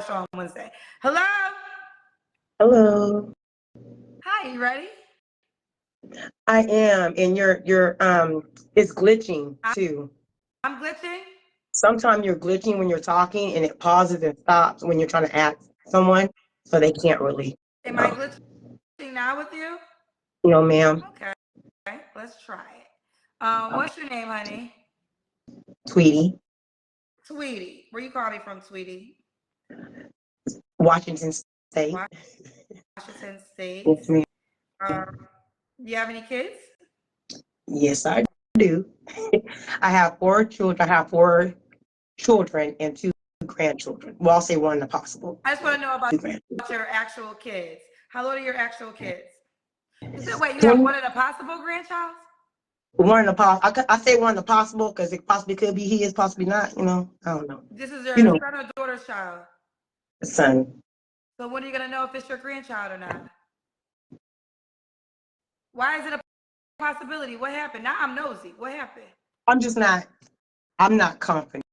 show on Wednesday. Hello. Hello. Hi. You ready? I am, and it's glitching too. I'm glitching. Sometimes you're glitching when you're talking, and it pauses and stops when you're trying to ask someone, so they can't really. Am I glitching now with you? No, ma'am. Okay. Let's try it. What's your name, honey? Tweety, Tweety. Where you call me from, Tweety? Washington State. Washington State. Yes, ma'am. Do you have any kids? Yes, I do. I have 4 children. I have 4 children and 2 grandchildren. Well, I'll say one impossible. I just want to know about 2 your actual kids. How old are your actual kids? You said, wait, you 20, have one of the possible grandchild? one in the possible. I say one in the possible because it possibly could be his, possibly not. I don't know. This is your You know, son or daughter's child? son. So when are you going to know if it's your grandchild or not? Why is it a possibility? What happened? Now I'm nosy. What happened? I'm not confident,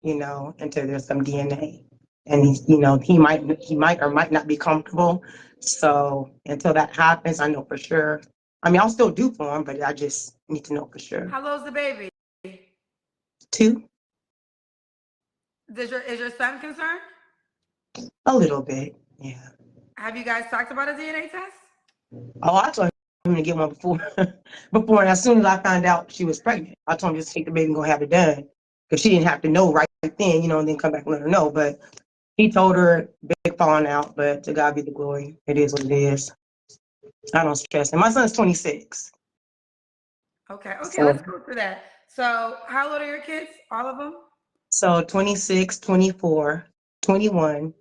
until there's some DNA. And he might or might not be comfortable. So until that happens, I know for sure. I mean, I'll still do for him, but I just need to know for sure. How old's the baby? 2, Is your son concerned? a little bit, yeah. Have you guys talked about a DNA test? Oh, I told him to get one before, and as soon as I found out she was pregnant, I told him just take the baby and go have it done, because she didn't have to know right then, and then come back and let her know. But he told her, big falling out, but to God be the glory. It is what it is. I don't stress it. My son's 26. Okay, So, let's go through that. So how old are your kids? All of them? so 26, 24, 21,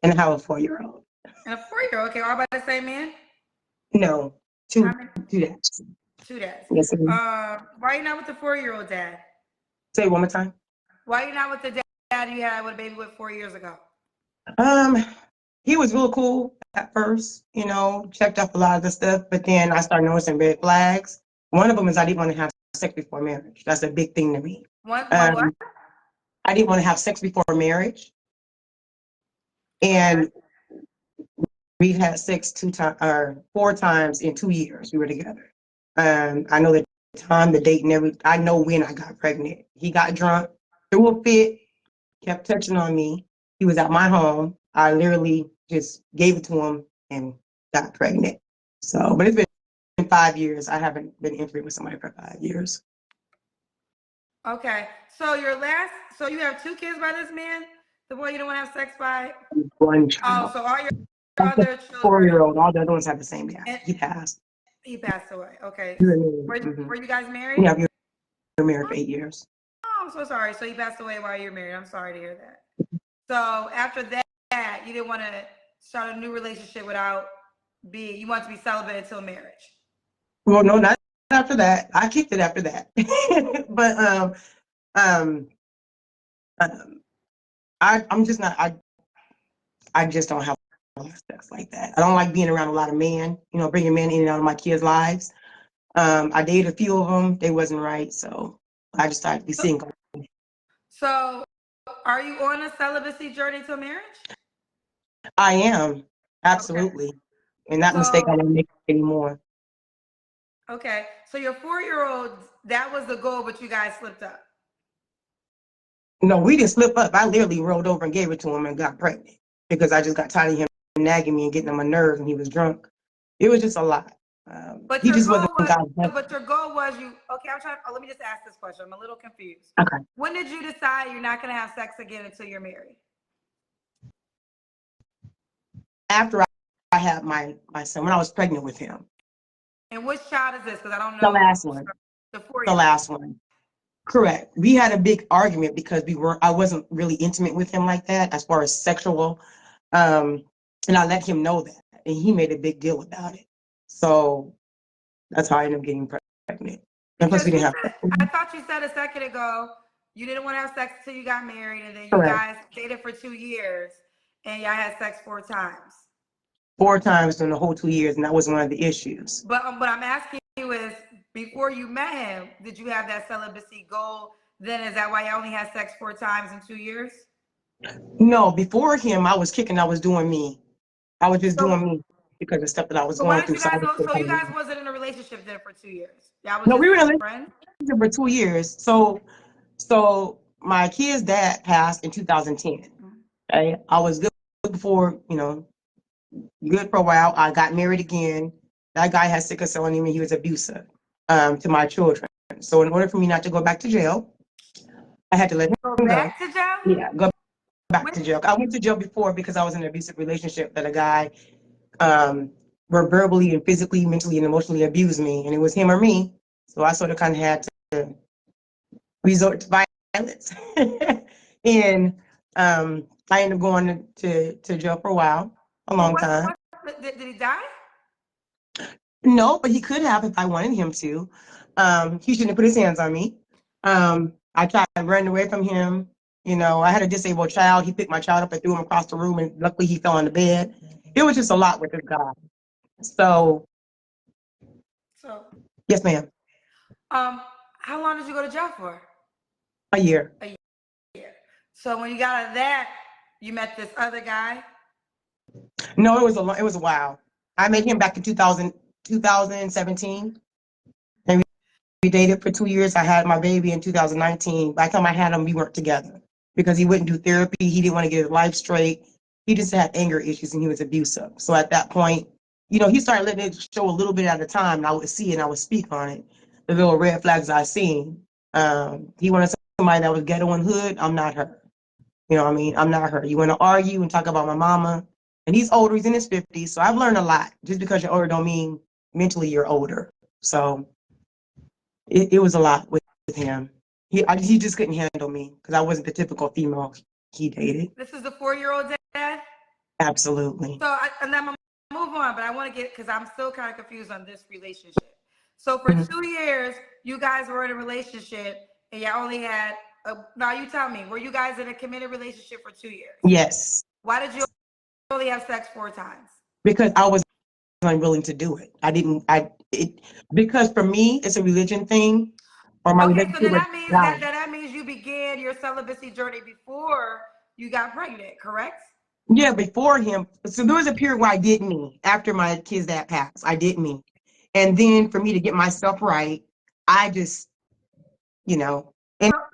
and I have a 4-year-old. And a 4-year-old. Okay, all by the same man? No, two dads. 2 dads. Yes, sir. Why are you not with the 4-year-old dad? Say it one more time. Why are you not with the dad you had with a baby with 4 years ago? He was real cool at first, checked up a lot of the stuff, but then I started noticing red flags. One of them is I didn't want to have sex before marriage. That's a big thing to me. What? I didn't want to have sex before marriage. And we've had sex 4 times in 2 years we were together. I know the time, the date, and everything. I know when I got pregnant. He got drunk, threw a fit, kept touching on me. He was at my home. I literally just gave it to him and got pregnant. So, but it's been 5 years. I haven't been intimate with somebody for 5 years. Okay. So you have 2 kids by this man? The boy you don't want to have sex by? One child. Oh, so all your other children. 4-year-old. All the other ones have the same dad. He passed. He passed away. Okay. Mm-hmm. Were you guys married? Yeah, we were married for 8 years. Oh, I'm so sorry. So he passed away while you were married. I'm sorry to hear that. So after that, you didn't want to start a new relationship you want to be celibate until marriage. Well, no, not after that. I kicked it after that. But I'm just not. I just don't have sex like that. I don't like being around a lot of men. Bringing men in and out of my kids' lives. I dated a few of them. They wasn't right, so I decided to be single. So, are you on a celibacy journey to marriage? I am, absolutely. Okay. And that mistake I don't make anymore. Okay, so your 4-year-old, that was the goal, but you guys slipped up. No, we didn't slip up. I literally rolled over and gave it to him and got pregnant because I just got tired of him nagging me and getting on my nerves, and he was drunk. It was just a lot. But he just wasn't. But your goal was okay, let me just ask this question. I'm a little confused. Okay. When did you decide you're not going to have sex again until you're married? After I had my son, when I was pregnant with him. And which child is this? Because I don't know. The last one. The last one. Correct. We had a big argument because I wasn't really intimate with him like that as far as sexual. And I let him know that. And he made a big deal about it. So that's how I ended up getting pregnant. And plus we didn't have sex. I thought you said a second ago you didn't want to have sex until you got married, and then you guys dated for 2 years and y'all had sex 4 times. 4 times in the whole 2 years, and that was one of the issues. But what I'm asking you is, before you met him, did you have that celibacy goal? Then is that why you only had sex 4 times in 2 years? No, before him, I was kicking, I was doing me. I was just So, doing me because of stuff that I was so why going did through. you guys? So you guys No, wasn't in a relationship then for 2 years. Y'all was we just were in a friends. relationship for 2 years. So my kid's dad passed in 2010. Mhm. Okay? I was good before, good for a while. I got married again. That guy had sickle cell anemia. He was abusive to my children. So in order for me not to go back to jail, I had to let Go him go. back to jail. Yeah, go back When, to jail. I went to jail before because I was in an abusive relationship that a guy um, were verbally and physically, mentally, and emotionally abused me, and it was him or me. So I sort of kind of had to resort to violence, and I ended up going to jail for a while, a so long time. did he die? No, but he could have if I wanted him to. He shouldn't have put his hands on me. I tried to run away from him. I had a disabled child. He picked my child up and threw him across the room, and luckily he fell on the bed. It was just a lot with this guy. So, So, yes, ma'am. um, how long did you go to jail for? A year. A year. So when you got out of that, you met this other guy. No, it was a while. I met him back in 2017, and we dated for 2 years. I had my baby in 2019. By the time I had him, we weren't together because he wouldn't do therapy. He didn't want to get his life straight. He just had anger issues and he was abusive. So at that point, he started letting it show a little bit at a time, and I would see it and I would speak on it. The little red flags I seen. He wanted somebody that was ghetto and hood. I'm not her. You know what I mean? I'm not her. You want to argue and talk about my mama. And he's older. He's in his 50s. So I've learned a lot. Just because you're older don't mean mentally you're older. So it was a lot with him. He just couldn't handle me because I wasn't the typical female he dated. This is the 4-year-old dad. Absolutely. So and I'm gonna move on, but I want to get because I'm still kind of confused on this relationship. So for Mhm. 2 years, you guys were in a relationship, and you only had. Now you tell me, were you guys in a committed relationship for 2 years? Yes. Why did you only have sex 4 times? Because I was unwilling to do it. Because for me, it's a religion thing or my Okay, so relationship then with that means God. that means you began your celibacy journey before you got pregnant, correct? Yeah, before him. So there was a period where I did me after my kid's dad passed. I did me. And then for me to get myself right, I just, and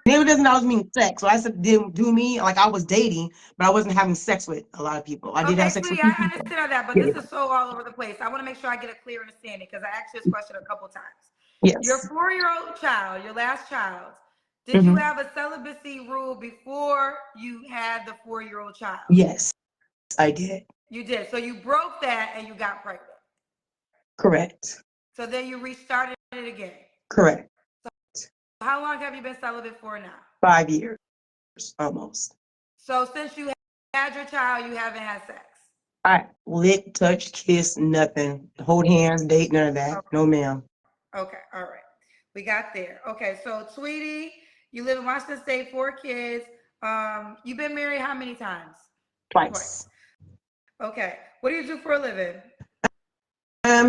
it doesn't always mean sex. So I said, didn't do me like I was dating, but I wasn't having sex with a lot of people. I did have Okay, sex with sweetie, two I people. understand all that, but Yeah. this is so all over the place. I want to make sure I get a clear understanding because I asked you this question a couple times. Your Yes. 4-year-old child, your last child, did you Hmm. have a celibacy rule before you had the 4-year-old child? Yes, I did. You did. So you broke that and you got pregnant. Correct. So then you restarted it again. Correct. How long have you been celibate for now? 5 years almost. So since you had your child, you haven't had sex. I lick, touch, kiss, nothing. Hold hands, date, none of that. Okay. No, ma'am. Okay, all right. We got there. Okay, so Tweety, you live in Washington State, 4 kids. You've been married how many times? Twice. Okay. What do you do for a living?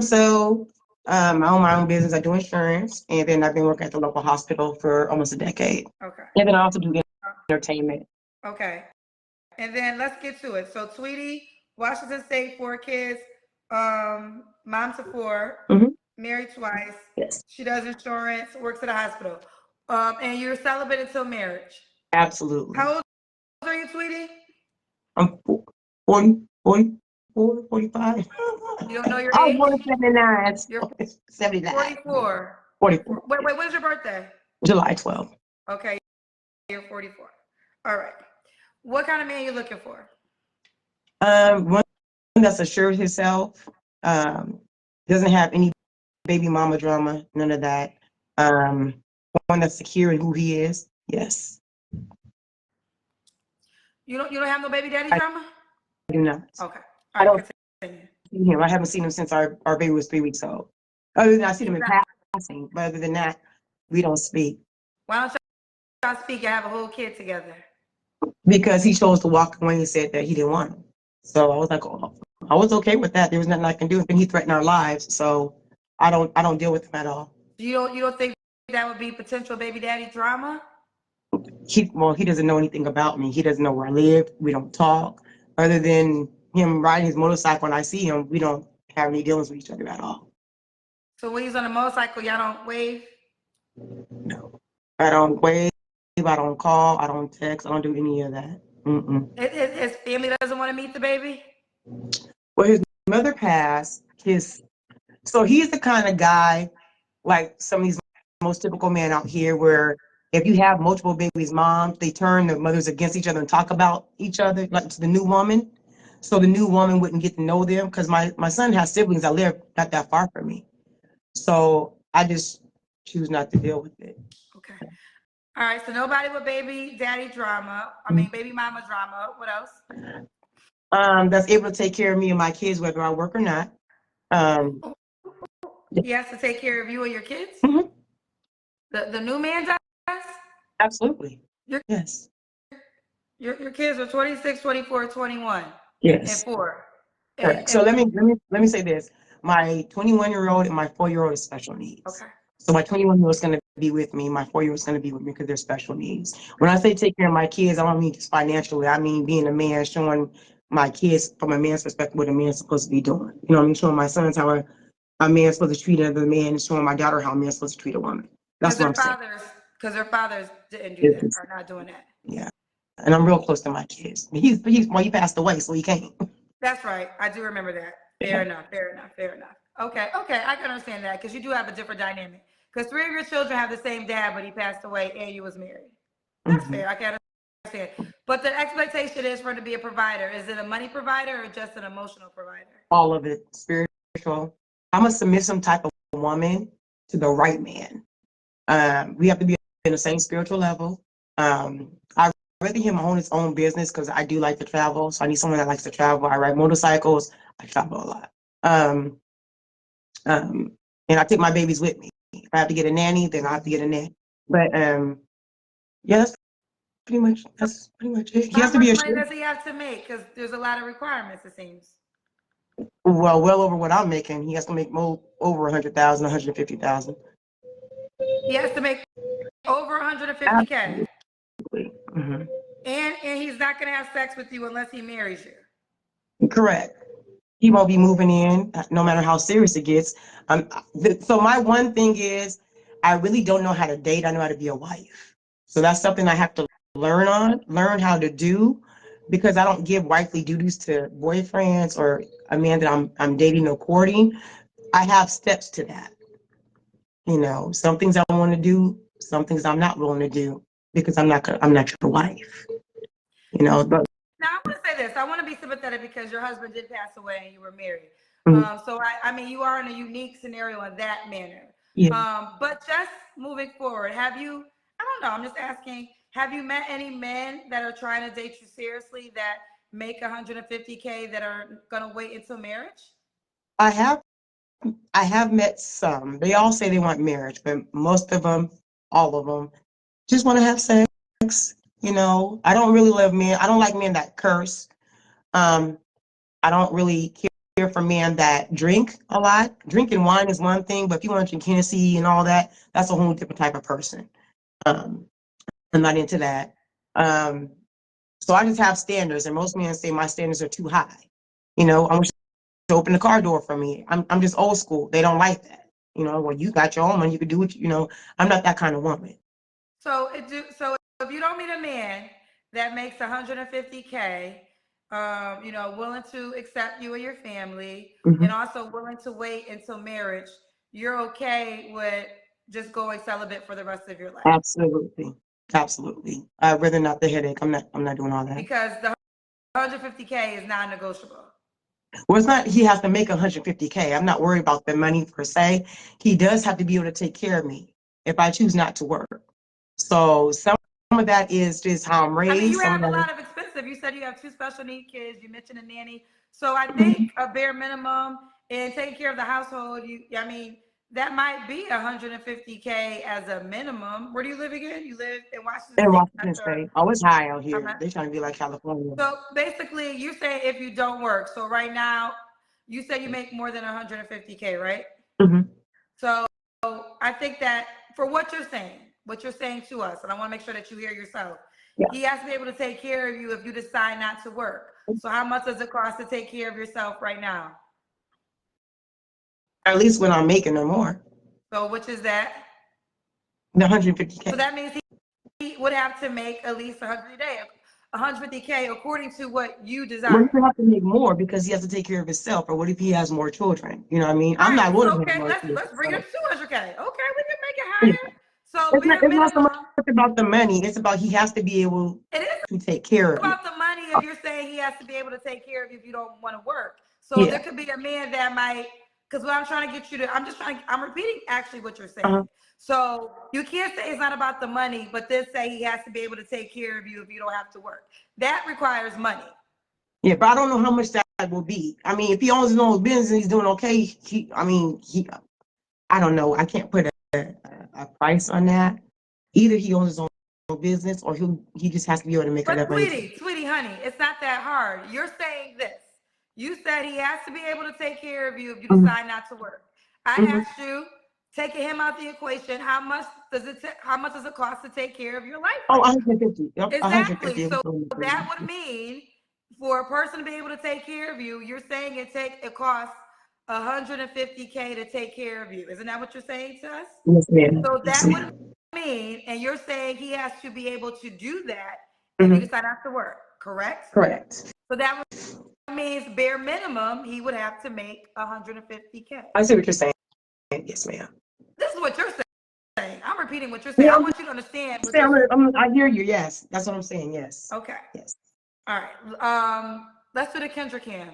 So I own my own business. I do insurance, and then I've been working at the local hospital for almost a decade. Okay. And then I also do entertainment. Okay. And then let's get to it. So Tweety, Washington State, 4 kids, mom to 4, Hmm. married twice. Yes, She does insurance, works at a hospital. And you're celibate until marriage. absolutely. How old are you, Tweety? I'm 40, 44, 45. You don't know your I was age? born in 79. You're 79. 44. 44. Wait, when's your birthday? July 12th. Okay, you're 44. All right. What kind of man you looking for? One that's assured himself, doesn't have any baby mama drama, none of that. Um, One that's secure in who he is. Yes, You don't have no baby daddy I drama? do not. Okay. I All right, don't continue. see him. I haven't seen him since our baby was 3 weeks old. Other than I see him in passing, but other than that, we don't speak Why don't y'all speak and have a whole kid together? because he chose to walk away and said that he didn't want him. So I was like, oh, I was okay with that. There was nothing I can do, and he threatened our lives. So I don't deal with him at all. You don't think that would be potential baby daddy drama? he doesn't know anything about me. He doesn't know where I live. We don't talk. Other than him riding his motorcycle and I see him, we don't have any dealings with each other at all. So when he's on a motorcycle, y'all don't wave? No. I don't wave, I don't call, I don't text, I don't do any of that. His family doesn't want to meet the baby? Well, his mother passed. So he's the kind of guy, like some of these most typical men out here, where if you have multiple babies' moms, they turn the mothers against each other and talk about each other, like to the new woman. So the new woman wouldn't get to know them, because my son has siblings that live not that far from me. So I just choose not to deal with it. Okay. All right, so nobody with baby daddy drama. Baby mama drama. What else? That's able to take care of me and my kids, whether I work or not. He has to take care of you and your kids? Mhm. The new man does? Absolutely. Yes. Your kids are 26, 24, 21, Yes. and 4. Correct. So let me say this. My 21-year-old and my 4-year-old is special needs. Okay. So my 21-year-old is going to be with me. My 4-year-old is going to be with me because they're special needs. When I say take care of my kids, I don't mean just financially. I mean being a man, showing my kids from a man's perspective what a man's supposed to be doing. You know what I mean? Showing my sons how a man's supposed to treat another man, and showing my daughter how a man's supposed to treat a woman. That's what I'm saying. Because their fathers didn't do that, are not doing that. Yeah. And I'm real close to my kids. He passed away, so he can't. That's right. I do remember that. Fair enough. Okay, I can understand that, because you do have a different dynamic. Because 3 of your children have the same dad, but he passed away and you was married. That's fair. I can understand. But the expectation is for him to be a provider. Is it a money provider or just an emotional provider? All of it. Spiritual. I'm a submissive type of woman to the right man. We have to be in the same spiritual level. I'd rather him own his own business, because I do like to travel. So I need someone that likes to travel. I ride motorcycles. I travel a lot. And I take my babies with me. If I have to get a nanny, then I have to get a nanny. But yeah, that's pretty much it. He has to be How much money does he have to make? Because there's a lot of requirements, it seems. well over what I'm making. He has to make over 100,000, 150,000. He has to make over 150K. Mm-hmm. And he's not going to have sex with you unless he marries you. Correct. He won't be moving in, no matter how serious it gets. So my one thing is, I really don't know how to date. I know how to be a wife. So that's something I have to learn how to do, because I don't give wifely duties to boyfriends or a man that I'm dating or courting. I have steps to that. You know, some things I want to do, some things I'm not willing to do, because I'm not your wife. You know, but now I want to say this. I want to be sympathetic because your husband did pass away and you were married. So you are in a unique scenario in that manner. yeah. But just moving forward, I don't know, I'm just asking, have you met any men that are trying to date you seriously that make 150K that are going to wait until marriage? I have met some. They all say they want marriage, but most of them, all of them, just want to have sex. You know, I don't really love men. I don't like men that curse. I don't really care for men that drink a lot. Drinking wine is one thing, but if you want to drink Hennessy and all that, that's a whole different type of person. I'm not into that. So I just have standards, and most men say my standards are too high. You know, I want you to open the car door for me. I'm just old school. They don't like that. You know, well, you got your own money, you can do what you know. I'm not that kind of woman. So if you don't meet a man that makes 150K, willing to accept you and your family, and also willing to wait until marriage, you're okay with just going celibate for the rest of your life? Absolutely. I'd rather not the headache. I'm not doing all that. Because the 150K is non-negotiable. Well, it's not he has to make 150K. I'm not worried about the money per se. He does have to be able to take care of me if I choose not to work. So some of that is just how I'm raised. You have a lot of expensive. You said you have 2 special need kids. You mentioned a nanny. So I think a bare minimum and taking care of the household, that might be 150K as a minimum. Where do you live again? You live in Washington State? In Washington State. Oh, it's high out here. They're trying to be like California. So basically, you're saying if you don't work. So right now, you said you make more than 150K, right? Mm-hmm. So I think that for what you're saying, what you're saying to us, and I want to make sure that you hear yourself. Yeah. He has to be able to take care of you if you decide not to work. So how much does it cost to take care of yourself right now? At least when I'm making or more. So which is that? The 150K. So that means he would have to make at least 100 a day, 150K according to what you desire. Well, he have to make more because he has to take care of himself. Or what if he has more children? You know what I mean? I'm not Right, willing so, to okay, have more let's children. bring it to 200K. Okay, we can make it Yeah. higher. So It's bare not so minimum. much about the money. It's about he has to be able It is to take care of you. about the money if you're saying he has to be able to take care of you if you don't want to work. So Yeah. there could be a man that might, because what I'm trying to get you to, I'm repeating actually what you're saying. Uh-huh. So you can't say it's not about the money, but then say he has to be able to take care of you if you don't have to work. That requires money. Yeah, but I don't know how much that will be. I mean, if he owns his own business and he's doing okay, I don't know. I can't put a price on that. Either he owns his own business or he just has to be able to make But enough money. sweetie, honey, it's not that hard. You're saying this. You said he has to be able to take care of you if you decide not to work. I asked you, taking him out the equation, how much does it cost to take care of your life? Oh, 150. Yep, Exactly. 150. So that would mean for a person to be able to take care of you, you're saying it costs 150K to take care of you. Isn't that what you're saying to us? Yes, ma'am. So Yes, that ma'am. would mean, and you're saying he has to be able to do that if you decide not to work, correct? Correct. So that means bare minimum, he would have to make 150K. I see what you're saying. Yes, ma'am. This is what you're saying. I'm repeating what you're saying. Yeah, I want you to understand. I hear you. Yes, that's what I'm saying. Yes. Okay. Yes. All right. Let's do the Kendrick hand.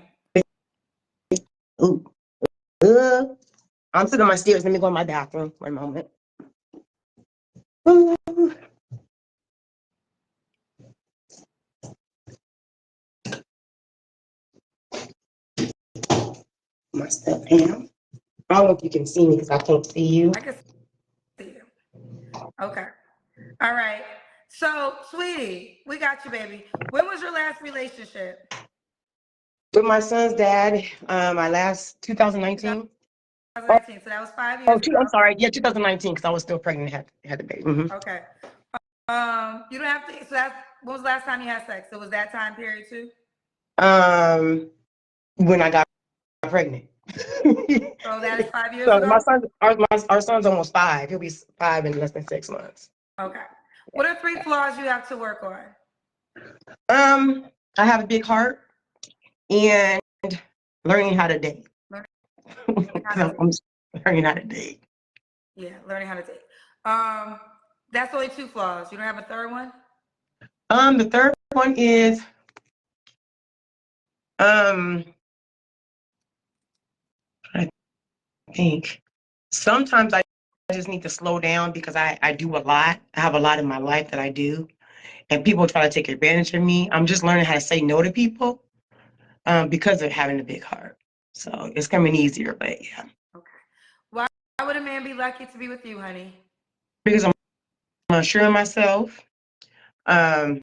Ooh. I'm sitting on my stairs. Let me go in my bathroom. One moment. Ooh. My step down. I don't know if you can see me because I can't see you. I can see you. Okay. All right. So, sweetie, we got you, baby. When was your last relationship? With my son's dad, my last 2019. 2019. So that was 5 years ago. I'm sorry. Yeah, 2019 because I was still pregnant and had the baby. Okay. You don't have to. So when was the last time you had sex? So was that time period too? When I got pregnant. So that is 5 years So ago? our son's almost 5. He'll be 5 in less than 6 months. Okay. What are 3 flaws you have to work on? I have a big heart and learning how to date. I'm learning how to date. Yeah, learning how to date. That's only 2 flaws. You don't have a third one? The third one is I think sometimes I just need to slow down because I do a lot. I have a lot in my life that I do, and people try to take advantage of me. I'm just learning how to say no to people because of having a big heart. So it's coming easier, but yeah. Okay. Why would a man be lucky to be with you, honey? Because I'm sure of myself. I'm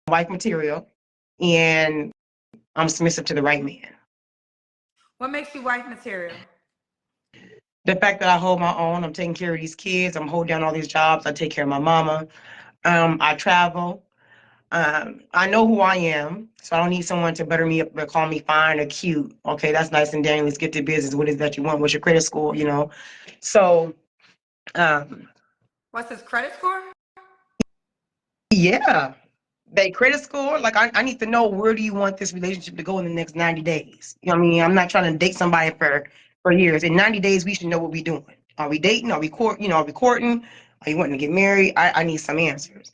wife material, and I'm submissive to the right man. What makes you wife material? The fact that I hold my own, I'm taking care of these kids, I'm holding down all these jobs, I take care of my mama, I travel. I know who I am, so I don't need someone to butter me up or call me fine or cute. Okay, that's nice and dandy. Let's get to business. What is that you want? What's your credit score? You know, so What's his credit score? yeah, they credit score. Like I need to know where do you want this relationship to go in the next 90 days. You know what I mean? I'm not trying to date somebody for years. In 90 days, we should know what we're doing. Are we dating? Are we courting? Are we courting? Are you wanting to get married? I need some answers.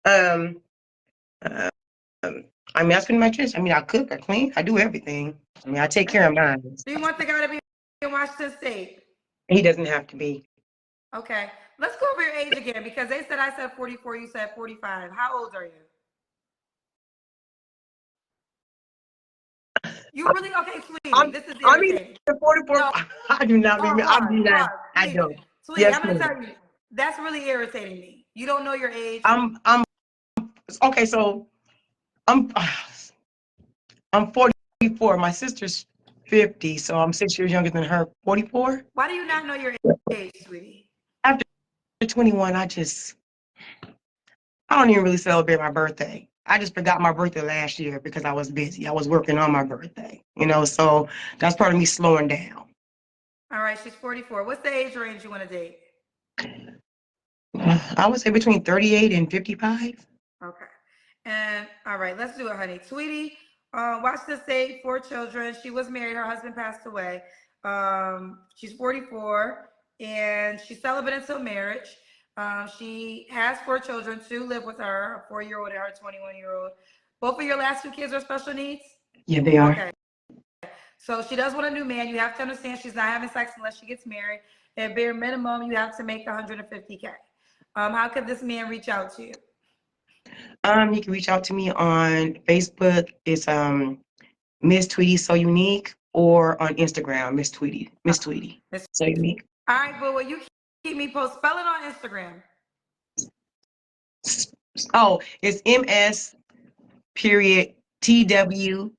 Um, I mean, I spend my church. I mean, I cook, I clean, I do everything. I mean, I take care of mine. Do you want the guy to be in Washington State? He doesn't have to be. Okay. Let's go over your age again because I said 44, you said 45. How old are you? You really okay, sweetie? This is irritating. 44. No. I do not mean. I don't. Sweetie, yes, I'm gonna tell you. That's really irritating me. You don't know your age. Okay. So I'm 44. My sister's 50, so I'm 6 years younger than her. 44. Why do you not know your age, sweetie? After 21, I don't even really celebrate my birthday. I just forgot my birthday last year because I was busy. I was working on my birthday, so that's part of me slowing down. All right, she's 44. What's the age range you want to date? I would say between 38 and 55. Okay. And all right, let's do it, honey. Sweetie, watch this date, 4 children. She was married, her husband passed away. She's 44 and she's celibate until marriage. She has 4 children, 2 live with her, a 4-year-old and her 21-year-old. Both of your last 2 kids are special needs? Yeah, they are. Okay. So she does want a new man. You have to understand she's not having sex unless she gets married. At bare minimum, you have to make 150K. How could this man reach out to you? You can reach out to me on Facebook. It's Miss Tweety So Unique, or on Instagram, Miss Tweety So Unique. All right, but will you keep me posted? Spell it on Instagram. Oh, it's MS period TWEETIE,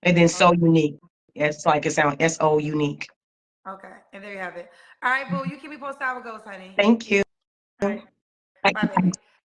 and then So Unique. It's like it sounds SO Unique. Okay, and there you have it. All right, boo, you keep me posted how it goes, honey. Thank you. All right. Bye, baby.